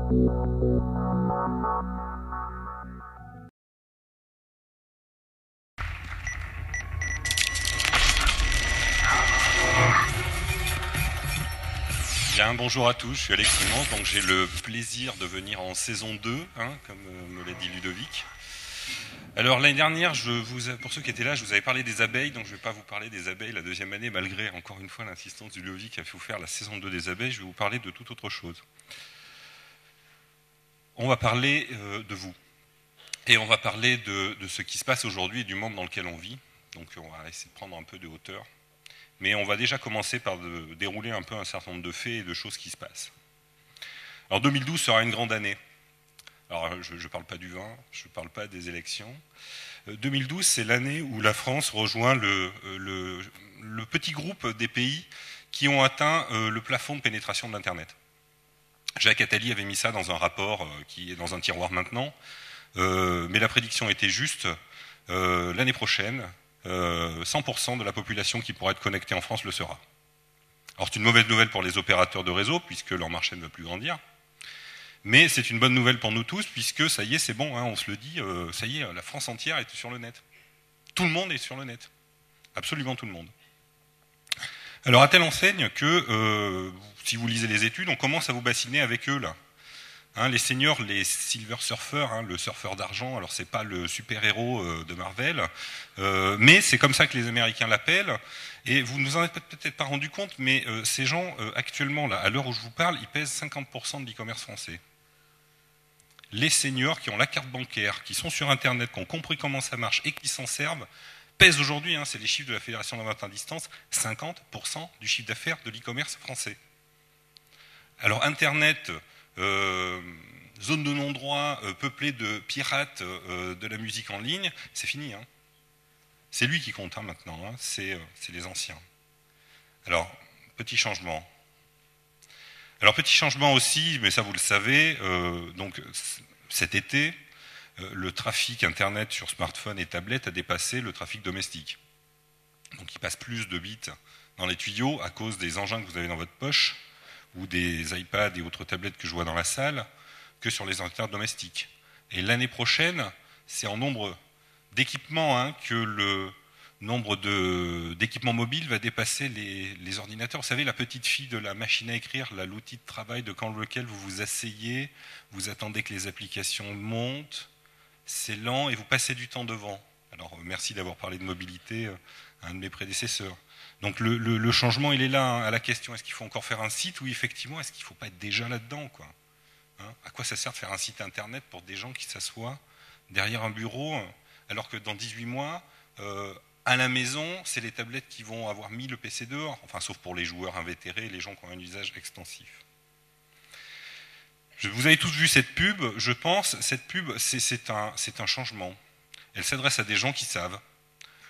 Bien, bonjour à tous, je suis Alex Simon, donc j'ai le plaisir de venir en saison 2, comme me l'a dit Ludovic. Alors l'année dernière, pour ceux qui étaient là, je vous avais parlé des abeilles, donc je ne vais pas vous parler des abeilles la deuxième année, malgré encore une fois l'insistance de Ludovic qui a fait vous faire la saison 2 des abeilles, je vais vous parler de toute autre chose. On va parler de vous, et on va parler de ce qui se passe aujourd'hui et du monde dans lequel on vit, donc on va essayer de prendre un peu de hauteur. Mais on va déjà commencer par dérouler un peu un certain nombre de faits et de choses qui se passent. Alors 2012 sera une grande année. Alors je ne parle pas du vin, je ne parle pas des élections. 2012, c'est l'année où la France rejoint le petit groupe des pays qui ont atteint le plafond de pénétration de l'Internet. Jacques Attali avait mis ça dans un rapport qui est dans un tiroir maintenant, mais la prédiction était juste. L'année prochaine, 100% de la population qui pourra être connectée en France le sera. Alors c'est une mauvaise nouvelle pour les opérateurs de réseau, puisque leur marché ne va plus grandir. Mais c'est une bonne nouvelle pour nous tous, puisque ça y est, c'est bon, on se le dit, ça y est, la France entière est sur le net. Tout le monde est sur le net. Absolument tout le monde. Alors à telle enseigne que, si vous lisez les études, on commence à vous bassiner avec eux, là. Les seniors, les Silver Surfer, le surfeur d'argent, alors c'est pas le super-héros de Marvel, mais c'est comme ça que les Américains l'appellent, et vous ne vous en êtes peut-être pas rendu compte, mais ces gens, actuellement, là, à l'heure où je vous parle, ils pèsent 50% de l'e-commerce français. Les seniors qui ont la carte bancaire, qui sont sur Internet, qui ont compris comment ça marche et qui s'en servent, pèsent aujourd'hui, c'est les chiffres de la Fédération de la vente à distance, 50% du chiffre d'affaires de l'e-commerce français. Alors Internet... zone de non-droit peuplée de pirates de la musique en ligne, c'est fini. C'est lui qui compte maintenant, c'est les anciens. Alors, petit changement. Alors, petit changement aussi, mais ça vous le savez, donc cet été, le trafic Internet sur smartphone et tablette a dépassé le trafic domestique. Donc il passe plus de bits dans les tuyaux à cause des engins que vous avez dans votre poche, ou des iPads et autres tablettes que je vois dans la salle, que sur les ordinateurs domestiques. Et l'année prochaine, c'est en nombre d'équipements que le nombre d'équipements mobiles va dépasser les ordinateurs. Vous savez, la petite fille de la machine à écrire, l'outil de travail dans lequel vous vous asseyez, vous attendez que les applications montent, c'est lent et vous passez du temps devant. Alors merci d'avoir parlé de mobilité à un de mes prédécesseurs. Donc le changement, il est là, à la question, est-ce qu'il faut encore faire un site ou effectivement, est-ce qu'il ne faut pas être déjà là-dedans, quoi, à quoi ça sert de faire un site internet pour des gens qui s'assoient derrière un bureau, alors que dans 18 mois, à la maison, c'est les tablettes qui vont avoir mis le PC dehors, enfin sauf pour les joueurs invétérés, les gens qui ont un usage extensif. Vous avez tous vu cette pub, je pense, cette pub, c'est un changement. Elle s'adresse à des gens qui savent.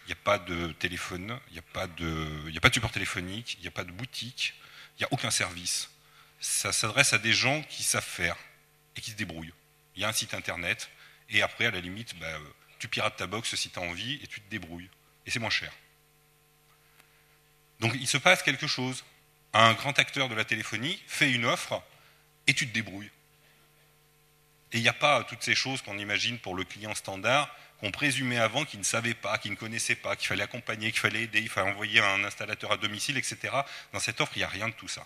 Il n'y a pas de téléphone, il n'y a pas de support téléphonique, il n'y a pas de boutique, il n'y a aucun service. Ça s'adresse à des gens qui savent faire et qui se débrouillent. Il y a un site internet, et après, à la limite, tu pirates ta box si tu as envie, et tu te débrouilles. Et c'est moins cher. Donc il se passe quelque chose. Un grand acteur de la téléphonie fait une offre, et tu te débrouilles. Et il n'y a pas toutes ces choses qu'on imagine pour le client standard, qu'on présumait avant, qu'il ne savait pas, qu'il ne connaissait pas, qu'il fallait accompagner, qu'il fallait aider, il fallait envoyer un installateur à domicile, etc. Dans cette offre, il n'y a rien de tout ça.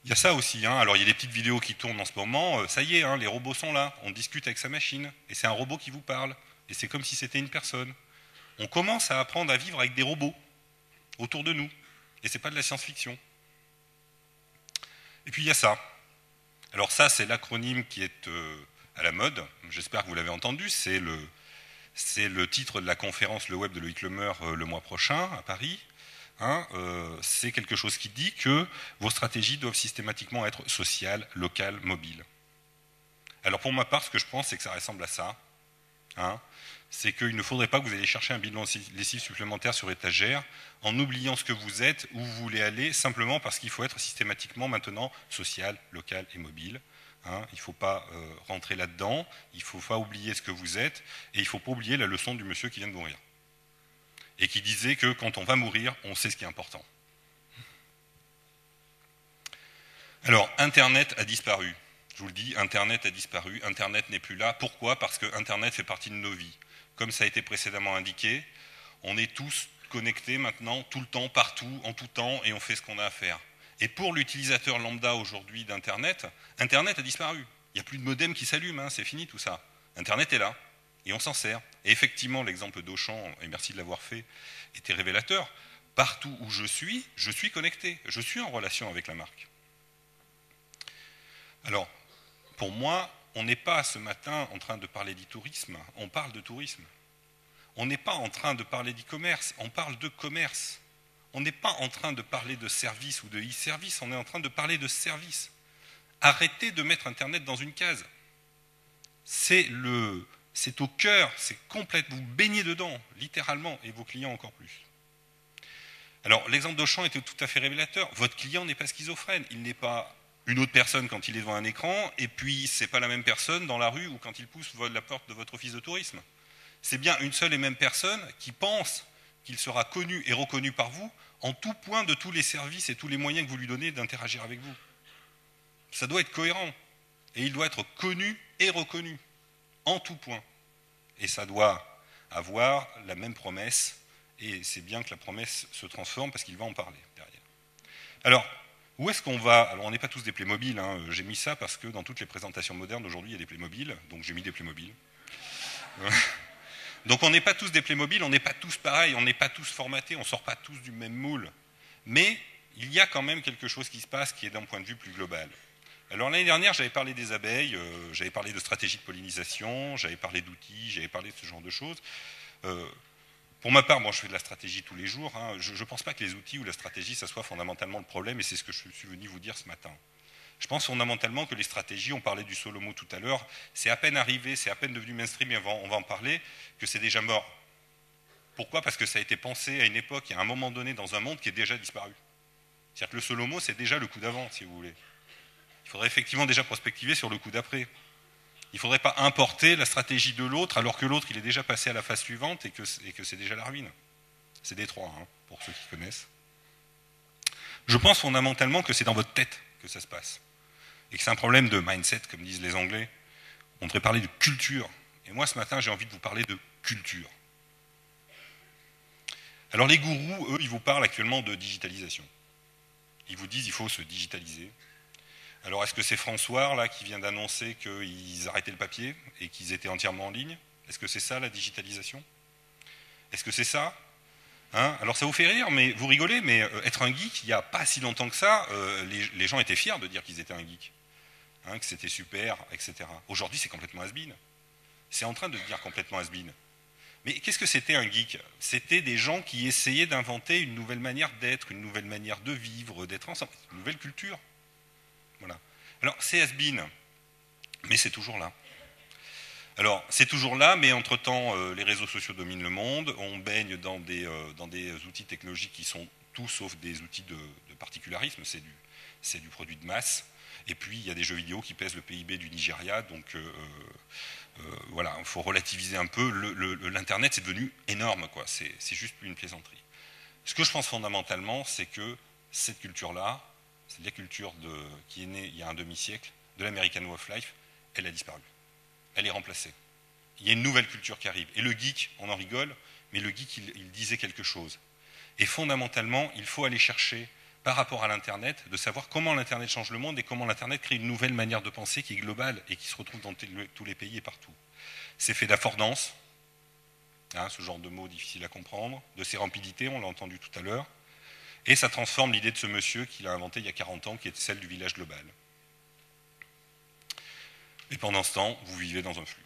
Il y a ça aussi, alors il y a des petites vidéos qui tournent en ce moment, ça y est, les robots sont là, on discute avec sa machine, et c'est un robot qui vous parle, et c'est comme si c'était une personne. On commence à apprendre à vivre avec des robots autour de nous, et c'est pas de la science-fiction. Et puis il y a ça. Alors ça, c'est l'acronyme qui est à la mode, j'espère que vous l'avez entendu, c'est le titre de la conférence Le Web de Loïc Lemeur le mois prochain à Paris. C'est quelque chose qui dit que vos stratégies doivent systématiquement être sociales, locales, mobiles. Alors pour ma part, ce que je pense, c'est que ça ressemble à ça. C'est qu'il ne faudrait pas que vous ayez chercher un bilan lessive supplémentaire sur étagère en oubliant ce que vous êtes, où vous voulez aller, simplement parce qu'il faut être systématiquement maintenant social, local et mobile. Il ne faut pas rentrer là-dedans, il ne faut pas oublier ce que vous êtes, et il ne faut pas oublier la leçon du monsieur qui vient de mourir. Et qui disait que quand on va mourir, on sait ce qui est important. Alors, Internet a disparu. Je vous le dis, Internet a disparu, Internet n'est plus là. Pourquoi? Parce que Internet fait partie de nos vies. Comme ça a été précédemment indiqué, on est tous connectés maintenant, tout le temps, partout, en tout temps, et on fait ce qu'on a à faire. Et pour l'utilisateur lambda aujourd'hui d'Internet, Internet a disparu. Il n'y a plus de modem qui s'allume, hein, c'est fini tout ça. Internet est là, et on s'en sert. Et effectivement, l'exemple d'Auchan, et merci de l'avoir fait, était révélateur. Partout où je suis connecté, je suis en relation avec la marque. Alors, pour moi, on n'est pas ce matin en train de parler d'e-tourisme, on parle de tourisme. On n'est pas en train de parler d'e-commerce, on parle de commerce. On n'est pas en train de parler de service ou de e-service, on est en train de parler de service. Arrêtez de mettre Internet dans une case. C'est au cœur, c'est complètement, vous baignez dedans, littéralement, et vos clients encore plus. Alors, l'exemple d'Auchan était tout à fait révélateur. Votre client n'est pas schizophrène, il n'est pas une autre personne quand il est devant un écran, et puis c'est pas la même personne dans la rue ou quand il pousse la porte de votre office de tourisme. C'est bien une seule et même personne qui pense qu'il sera connu et reconnu par vous en tout point de tous les services et tous les moyens que vous lui donnez d'interagir avec vous. Ça doit être cohérent. Et il doit être connu et reconnu, en tout point. Et ça doit avoir la même promesse, et c'est bien que la promesse se transforme parce qu'il va en parler derrière. Alors, où est-ce qu'on va? Alors, on n'est pas tous des Playmobil, hein. J'ai mis ça parce que dans toutes les présentations modernes aujourd'hui, il y a des Playmobil, donc j'ai mis des Playmobil. Donc on n'est pas tous des Playmobil, on n'est pas tous pareils, on n'est pas tous formatés, on ne sort pas tous du même moule. Mais il y a quand même quelque chose qui se passe qui est d'un point de vue plus global. Alors l'année dernière, j'avais parlé des abeilles, j'avais parlé de stratégie de pollinisation, j'avais parlé d'outils, j'avais parlé de ce genre de choses. Pour ma part, moi je fais de la stratégie tous les jours, hein. Je ne pense pas que les outils ou la stratégie, ça soit fondamentalement le problème, et c'est ce que je suis venu vous dire ce matin. Je pense fondamentalement que les stratégies, on parlait du solo-mot tout à l'heure, c'est à peine arrivé, c'est à peine devenu mainstream, et on va en parler, que c'est déjà mort. Pourquoi? Parce que ça a été pensé à une époque, à un moment donné, dans un monde qui est déjà disparu. C'est-à-dire que le solo-mot, c'est déjà le coup d'avant, si vous voulez. Il faudrait effectivement déjà prospectiver sur le coup d'après. Il ne faudrait pas importer la stratégie de l'autre, alors que l'autre, il est déjà passé à la phase suivante, et que c'est déjà la ruine. C'est Détroit, hein, pour ceux qui connaissent. Je pense fondamentalement que c'est dans votre tête que ça se passe. Et que c'est un problème de mindset, comme disent les Anglais. On devrait parler de culture. Et moi, ce matin, j'ai envie de vous parler de culture. Alors les gourous, eux, ils vous parlent actuellement de digitalisation. Ils vous disent qu'il faut se digitaliser. Alors est-ce que c'est François, là, qui vient d'annoncer qu'ils arrêtaient le papier et qu'ils étaient entièrement en ligne? Est-ce que c'est ça, la digitalisation? Est-ce que c'est ça? Hein? Alors ça vous fait rire, mais vous rigolez, mais être un geek, il n'y a pas si longtemps que ça, les gens étaient fiers de dire qu'ils étaient un geek. Hein, que c'était super, etc. Aujourd'hui, c'est complètement has-been. C'est en train de devenir complètement has-been. Mais qu'est-ce que c'était un geek? C'était des gens qui essayaient d'inventer une nouvelle manière d'être, une nouvelle manière de vivre, d'être ensemble, une nouvelle culture. Voilà. Alors, c'est has-been, mais c'est toujours là. Alors, c'est toujours là, mais entre-temps, les réseaux sociaux dominent le monde, on baigne dans des outils technologiques qui sont tout sauf des outils de particularisme, c'est du produit de masse. Et puis, il y a des jeux vidéo qui pèsent le PIB du Nigeria, donc voilà, il faut relativiser un peu. L'Internet, c'est devenu énorme, quoi. C'est juste plus une plaisanterie. Ce que je pense fondamentalement, c'est que cette culture-là, c'est la culture qui est née il y a un demi-siècle, de l'American Way of Life, elle a disparu. Elle est remplacée. Il y a une nouvelle culture qui arrive. Et le geek, on en rigole, mais le geek, il disait quelque chose. Et fondamentalement, il faut aller chercher, par rapport à l'Internet, de savoir comment l'Internet change le monde et comment l'Internet crée une nouvelle manière de penser qui est globale et qui se retrouve dans tous les pays et partout. C'est fait d'affordance, hein, ce genre de mots difficile à comprendre, de sérempidité, on l'a entendu tout à l'heure, et ça transforme l'idée de ce monsieur qu'il a inventé il y a 40 ans, qui est celle du village global. Et pendant ce temps, vous vivez dans un flux.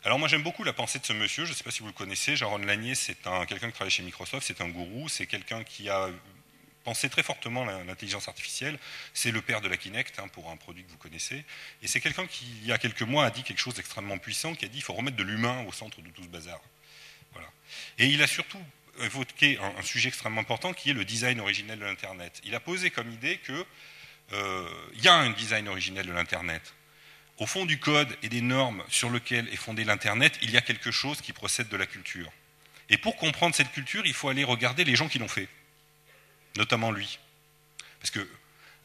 Alors moi j'aime beaucoup la pensée de ce monsieur, je ne sais pas si vous le connaissez, Jaron Lanier, c'est quelqu'un qui travaille chez Microsoft, c'est un gourou, c'est quelqu'un qui a pensé très fortement l'intelligence artificielle, c'est le père de la Kinect, hein, pour un produit que vous connaissez, et c'est quelqu'un qui, il y a quelques mois, a dit quelque chose d'extrêmement puissant, qui a dit qu'il faut remettre de l'humain au centre de tout ce bazar. Voilà. Et il a surtout évoqué un sujet extrêmement important qui est le design originel de l'Internet. Il a posé comme idée qu'il y a un design originel de l'Internet. Au fond du code et des normes sur lesquelles est fondé l'Internet, il y a quelque chose qui procède de la culture. Et pour comprendre cette culture, il faut aller regarder les gens qui l'ont fait, notamment lui. Parce que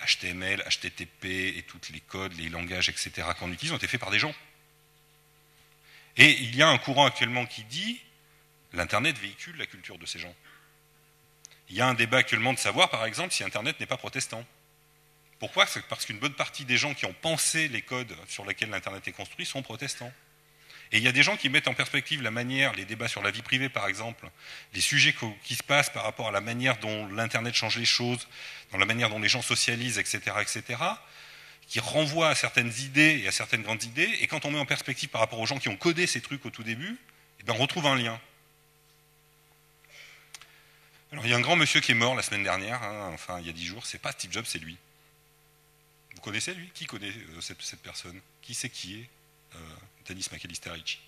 HTML, HTTP et tous les codes, les langages, etc. qu'on utilise ont été faits par des gens. Et il y a un courant actuellement qui dit l'Internet véhicule la culture de ces gens. Il y a un débat actuellement de savoir, par exemple, si Internet n'est pas protestant. Pourquoi? C'est parce qu'une bonne partie des gens qui ont pensé les codes sur lesquels l'Internet est construit sont protestants. Et il y a des gens qui mettent en perspective la manière, les débats sur la vie privée par exemple, les sujets qui se passent par rapport à la manière dont l'Internet change les choses, dans la manière dont les gens socialisent, etc., qui renvoient à certaines idées et à certaines grandes idées, et quand on met en perspective par rapport aux gens qui ont codé ces trucs au tout début, eh bien on retrouve un lien. Alors il y a un grand monsieur qui est mort la semaine dernière, enfin il y a 10 jours, c'est pas Steve Jobs, c'est lui. Vous connaissez lui? Qui connaît cette personne? Qui c'est qui est Dennis McAllister-Ritchie?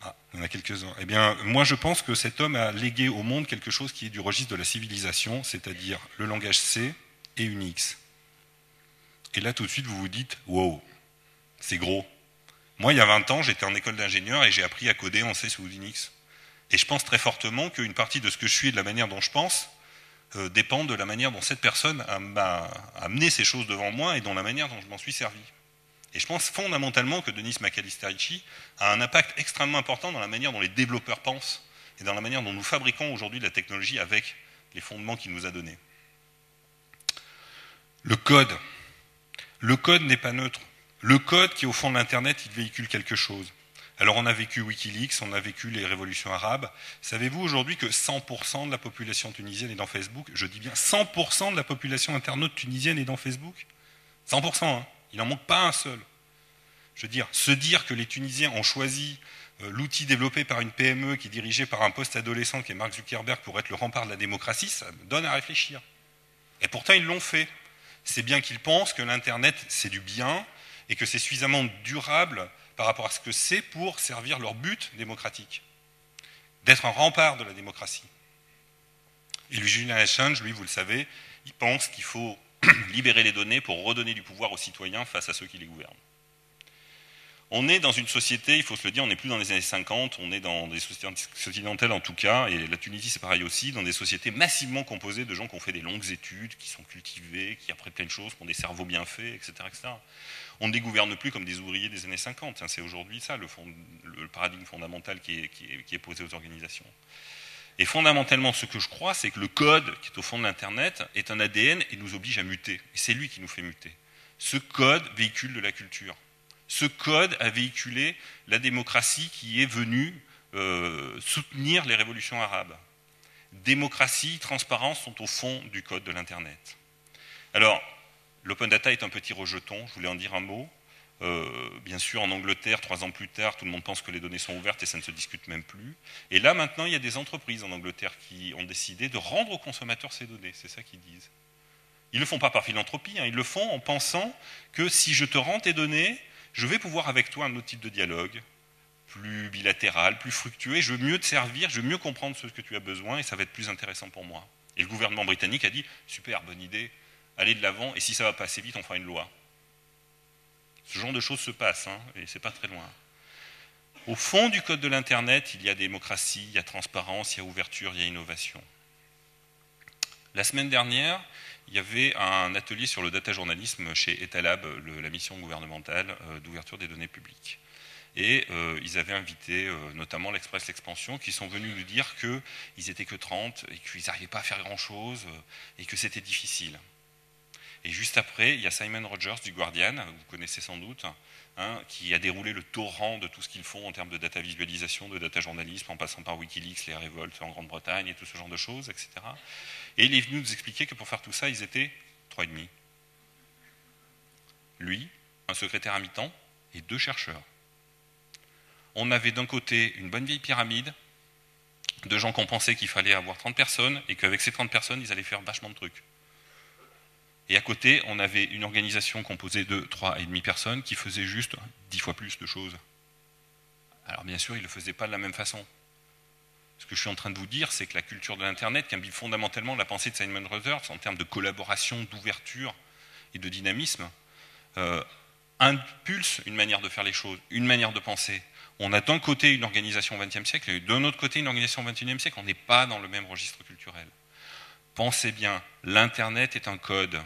Ah, il y en a quelques-uns. Eh bien, moi je pense que cet homme a légué au monde quelque chose qui est du registre de la civilisation, c'est-à-dire le langage C et Unix. Et là tout de suite vous vous dites, wow, c'est gros. Moi il y a 20 ans j'étais en école d'ingénieur et j'ai appris à coder en C sous Unix. Et je pense très fortement qu'une partie de ce que je suis et de la manière dont je pense dépend de la manière dont cette personne a amené ces choses devant moi et dont la manière dont je m'en suis servi. Et je pense fondamentalement que Dennis McAllister-Ritchie a un impact extrêmement important dans la manière dont les développeurs pensent et dans la manière dont nous fabriquons aujourd'hui de la technologie avec les fondements qu'il nous a donnés. Le code n'est pas neutre. Le code qui est au fond de l'Internet, il véhicule quelque chose. Alors on a vécu Wikileaks, on a vécu les révolutions arabes. Savez-vous aujourd'hui que 100% de la population tunisienne est dans Facebook? Je dis bien 100% de la population internaute tunisienne est dans Facebook. 100%, hein. Il n'en manque pas un seul. Je veux dire, se dire que les Tunisiens ont choisi l'outil développé par une PME qui est dirigée par un post-adolescent qui est Mark Zuckerberg pour être le rempart de la démocratie, ça me donne à réfléchir. Et pourtant ils l'ont fait. C'est bien qu'ils pensent que l'Internet c'est du bien et que c'est suffisamment durable par rapport à ce que c'est pour servir leur but démocratique, d'être un rempart de la démocratie. Et lui, Julian Assange, lui, vous le savez, il pense qu'il faut libérer les données pour redonner du pouvoir aux citoyens face à ceux qui les gouvernent. On est dans une société, il faut se le dire, on n'est plus dans les années 50, on est dans des sociétés occidentales en tout cas, et la Tunisie c'est pareil aussi, dans des sociétés massivement composées de gens qui ont fait des longues études, qui sont cultivés, qui apprennent plein de choses, qui ont des cerveaux bien faits, etc. On ne les gouverne plus comme des ouvriers des années 50, c'est aujourd'hui ça le paradigme fondamental qui est posé aux organisations. Et fondamentalement, ce que je crois, c'est que le code qui est au fond de l'Internet est un ADN et nous oblige à muter. Et c'est lui qui nous fait muter. Ce code véhicule de la culture. Ce code a véhiculé la démocratie qui est venue soutenir les révolutions arabes. Démocratie, transparence sont au fond du code de l'Internet. Alors, l'open data est un petit rejeton, je voulais en dire un mot. Bien sûr, en Angleterre, 3 ans plus tard, tout le monde pense que les données sont ouvertes et ça ne se discute même plus. Et là, maintenant, il y a des entreprises en Angleterre qui ont décidé de rendre aux consommateurs ces données, c'est ça qu'ils disent. Ils ne le font pas par philanthropie, ils le font en pensant que si je te rends tes données, je vais pouvoir avec toi un autre type de dialogue, plus bilatéral, plus fructueux, et je veux mieux te servir, je veux mieux comprendre ce que tu as besoin, et ça va être plus intéressant pour moi. Et le gouvernement britannique a dit, super, bonne idée, allez de l'avant, et si ça va pas assez vite, on fera une loi. Ce genre de choses se passe, et c'est pas très loin. Au fond du code de l'Internet, il y a démocratie, il y a transparence, il y a ouverture, il y a innovation. La semaine dernière, il y avait un atelier sur le data journalisme chez Etalab, la mission gouvernementale d'ouverture des données publiques. Et ils avaient invité notamment l'Express l'Expansion, qui sont venus nous dire qu'ils n'étaient que 30 et qu'ils n'arrivaient pas à faire grand-chose et que c'était difficile. Et juste après, il y a Simon Rogers du Guardian, vous connaissez sans doute, qui a déroulé le torrent de tout ce qu'ils font en termes de data visualisation, de data journalisme, en passant par Wikileaks, les révoltes en Grande-Bretagne et tout ce genre de choses, etc. Et il est venu nous expliquer que pour faire tout ça, ils étaient 3,5. Lui, un secrétaire à mi-temps et 2 chercheurs. On avait d'un côté une bonne vieille pyramide de gens qu'on pensait qu'il fallait avoir 30 personnes et qu'avec ces 30 personnes, ils allaient faire vachement de trucs. Et à côté, on avait une organisation composée de 3,5 personnes qui faisait juste 10 fois plus de choses. Alors bien sûr, ils ne le faisaient pas de la même façon. Ce que je suis en train de vous dire, c'est que la culture de l'Internet, qui imbibe fondamentalement la pensée de Simon Rogers en termes de collaboration, d'ouverture et de dynamisme, impulse une manière de faire les choses, une manière de penser. On a d'un côté une organisation au XXe siècle et d'un autre côté une organisation au XXIe siècle. On n'est pas dans le même registre culturel. Pensez bien, l'Internet est un code.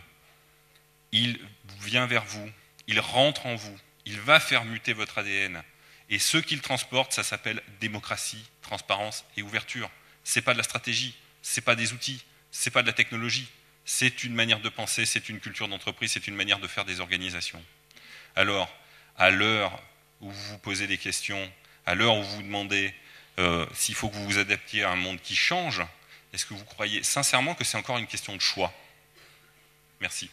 il vient vers vous, il rentre en vous, il va faire muter votre ADN. Et ce qu'il transporte, ça s'appelle démocratie, transparence et ouverture. Ce n'est pas de la stratégie, ce n'est pas des outils, ce n'est pas de la technologie. C'est une manière de penser, c'est une culture d'entreprise, c'est une manière de faire des organisations. Alors, à l'heure où vous vous posez des questions, à l'heure où vous vous demandez s'il faut que vous vous adaptiez à un monde qui change, est-ce que vous croyez sincèrement que c'est encore une question de choix ? Merci.